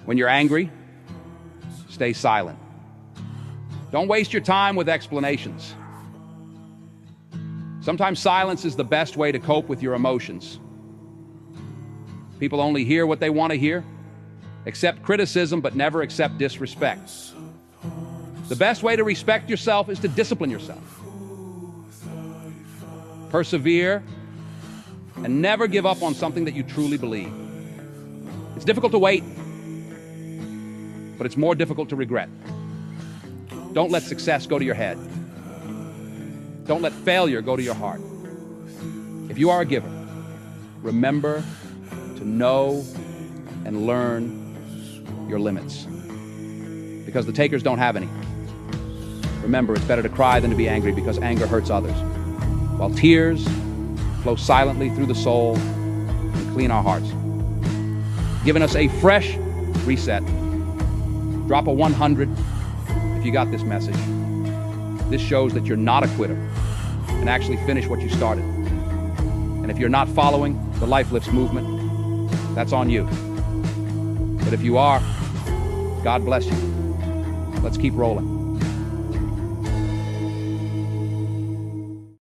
When you're angry, stay silent. Don't waste your time with explanations. Sometimes silence is the best way to cope with your emotions. People only hear what they want to hear, accept criticism, but never accept disrespect. The best way to respect yourself is to discipline yourself. Persevere and never give up on something that you truly believe. It's difficult to wait, but it's more difficult to regret. Don't let success go to your head. Don't let failure go to your heart. If you are a giver, remember to know and learn your limits, because the takers don't have any. Remember, it's better to cry than to be angry, because anger hurts others, while tears flow silently through the soul and clean our hearts, giving us a fresh reset. Drop a 100 if you got this message. This shows that you're not a quitter and actually finish what you started. And if you're not following the Life Lifts movement, that's on you. But if you are, God bless you. Let's keep rolling.